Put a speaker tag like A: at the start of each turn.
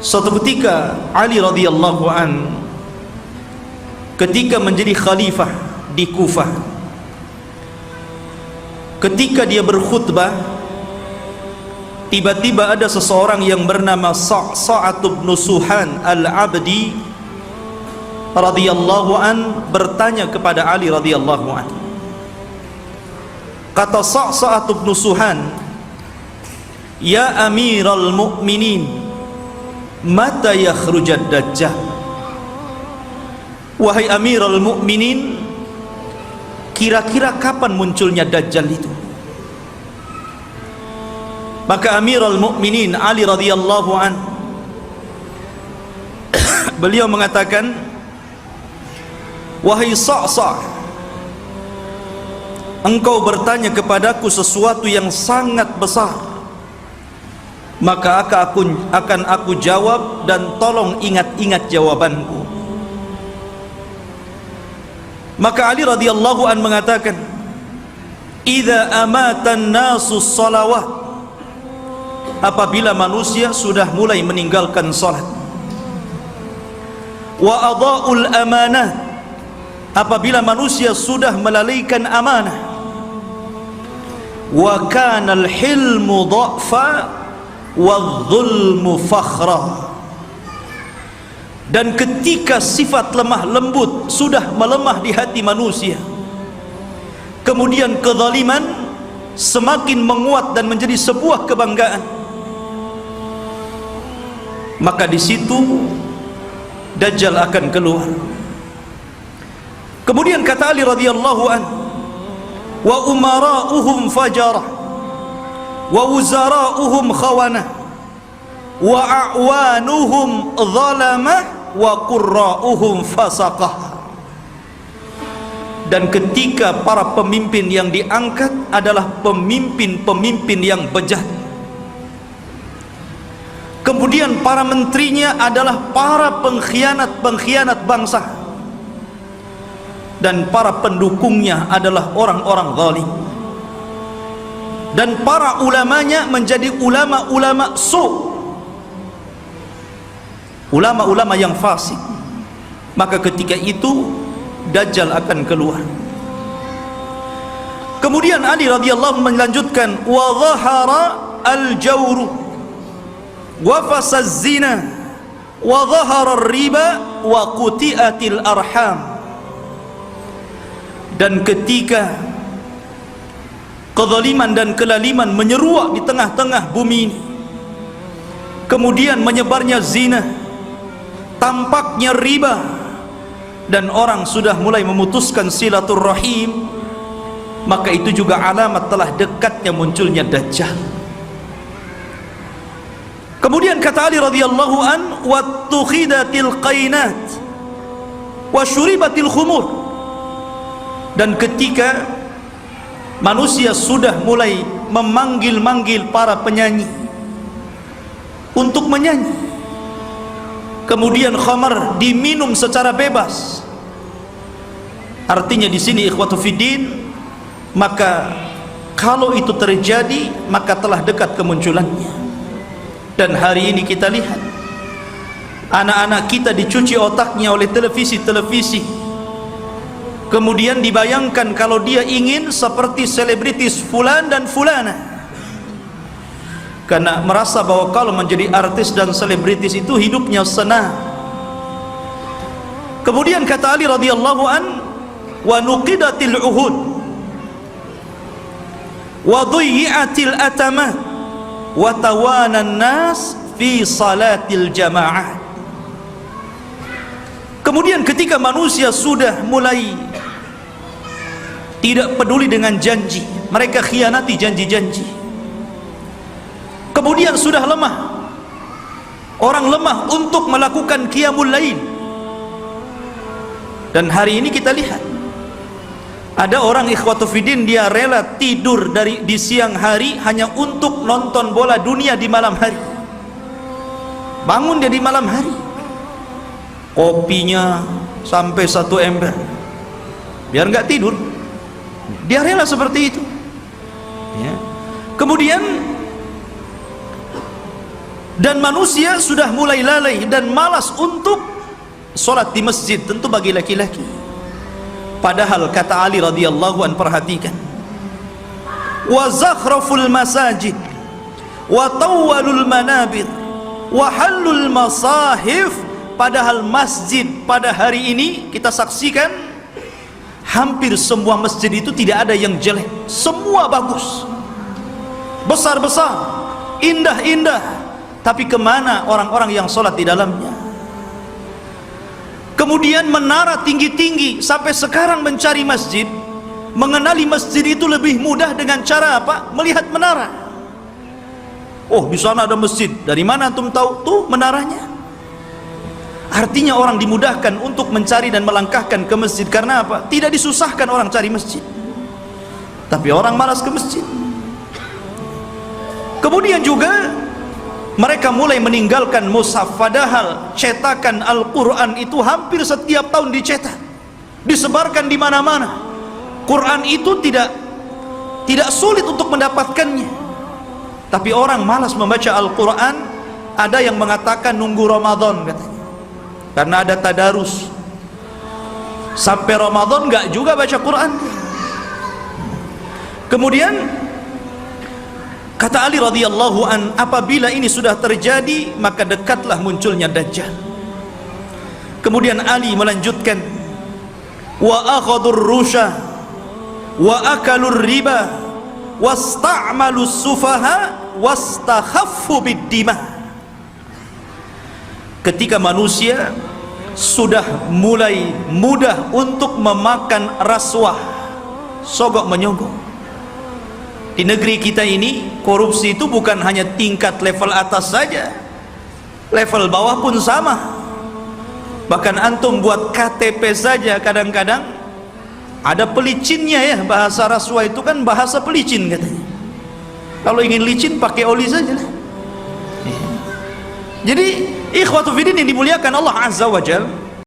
A: Suatu ketika Ali radhiyallahu an ketika menjadi khalifah di Kufah, ketika dia berkhutbah, tiba-tiba ada seseorang yang bernama Sa'sa'ah bin Suhan al-Abdi radhiyallahu an bertanya kepada Ali radhiyallahu an. Kata Sa'sa'ah bin Suhan, "Ya Amiral Mu'minin, mata yakhrujad dajjal?" Wahai Amirul Mukminin, kira-kira kapan munculnya Dajjal itu? Maka Amirul Mukminin Ali radhiyallahu an beliau mengatakan, "Wahai Sa'sa'ah, engkau bertanya kepadaku sesuatu yang sangat besar, maka akan aku jawab, dan tolong ingat-ingat jawabanku." Maka Ali radhiyallahu an mengatakan, "Idza amatan nasu shalawat," apabila manusia sudah mulai meninggalkan salat, "wa adaa'ul amanah," apabila manusia sudah melalaikan amanah, "wa kana al-hilmu dha'fa wadh-dhulmu fakhra," dan ketika sifat lemah lembut sudah melemah di hati manusia, kemudian kezaliman semakin menguat dan menjadi sebuah kebanggaan, maka di situ Dajjal akan keluar. Kemudian kata Ali radhiyallahu an, "Wa umara'uhum fajarah, wa wuzara'uhum khawanah, wa a'wanuhum zalamah, wa qurra'uhum fasaqah." Dan ketika para pemimpin yang diangkat adalah pemimpin-pemimpin yang bejat, kemudian para menterinya adalah para pengkhianat-pengkhianat bangsa, dan para pendukungnya adalah orang-orang zalim, dan para ulamanya menjadi ulama-ulama ulama-ulama yang fasik. Maka ketika itu Dajjal akan keluar. Kemudian Ali radhiyallahu melanjutkan, "wa dhahara al-jawru wa fasaz zina wa dhahara ar-riba wa quti'atil arham." Dan ketika kezaliman dan kelaliman menyeruak di tengah-tengah bumi ini, kemudian menyebarnya zina, tampaknya riba, dan orang sudah mulai memutuskan silaturrahim, maka itu juga alamat telah dekatnya munculnya Dajjal. Kemudian kata Ali radhiyallahu an, "wattukhidatil qainat wa syuribatil khumur." Dan ketika manusia sudah mulai memanggil-manggil para penyanyi untuk menyanyi, kemudian khamar diminum secara bebas. Artinya di sini ikhwatu fiddin, maka kalau itu terjadi maka telah dekat kemunculannya. Dan hari ini kita lihat anak-anak kita dicuci otaknya oleh televisi-televisi, kemudian dibayangkan kalau dia ingin seperti selebritis fulan dan fulana, karena merasa bahwa kalau menjadi artis dan selebritis itu hidupnya senang. Kemudian kata Ali radhiyallahu an, "wa nuqidatil uhud wa dhuyyatil atamah wa tawanan nas fi salatil jamaah." Kemudian ketika manusia sudah mulai tidak peduli dengan janji, mereka khianati janji-janji, kemudian sudah lemah, orang lemah untuk melakukan qiyamul lail. Dan hari ini kita lihat ada orang ikhwatu fiddin, dia rela tidur di siang hari hanya untuk nonton bola dunia di malam hari. Bangun dia di malam hari, kopinya sampai 1 ember biar nggak tidur, dia rela seperti itu, ya. Kemudian dan manusia sudah mulai lalai dan malas untuk solat di masjid, tentu bagi laki-laki. Padahal kata Ali radhiyallahu an, perhatikan, wa zakhraful masajid wa tawwalul manabir wa halul masahif. Padahal masjid pada hari ini kita saksikan hampir semua masjid itu tidak ada yang jelek, semua bagus, besar-besar, indah-indah. Tapi kemana orang-orang yang sholat di dalamnya? Kemudian menara tinggi-tinggi, sampai sekarang mencari masjid, mengenali masjid itu lebih mudah dengan cara apa? Melihat menara. Oh, di sana ada masjid. Dari mana antum tahu? Tuh menaranya. Artinya orang dimudahkan untuk mencari dan melangkahkan ke masjid. Karena apa? Tidak disusahkan orang cari masjid, tapi orang malas ke masjid. Kemudian juga mereka mulai meninggalkan mushaf, padahal cetakan Al-Quran itu hampir setiap tahun dicetak, disebarkan di mana-mana. Quran itu tidak sulit untuk mendapatkannya, tapi orang malas membaca Al-Quran. Ada yang mengatakan nunggu Ramadan katanya, karena ada tadarus. Sampai Ramadan enggak juga baca Quran. Kemudian kata Ali radhiyallahu an, apabila ini sudah terjadi, maka dekatlah munculnya Dajjal. Kemudian Ali melanjutkan, wa akhadhur rusha wa akalur riba wasta'malus sufaha wastakhaffu bid-dima. Ketika manusia sudah mulai mudah untuk memakan rasuah, sogok menyogok. Di negeri kita ini korupsi itu bukan hanya tingkat level atas saja, level bawah pun sama. Bahkan antum buat KTP saja kadang-kadang ada pelicinnya ya. Bahasa rasuah itu kan bahasa pelicin katanya. Kalau ingin licin pakai oli saja lah. Jadi ikhwatu fiddin yang dimuliakan Allah Azza wa Jalla,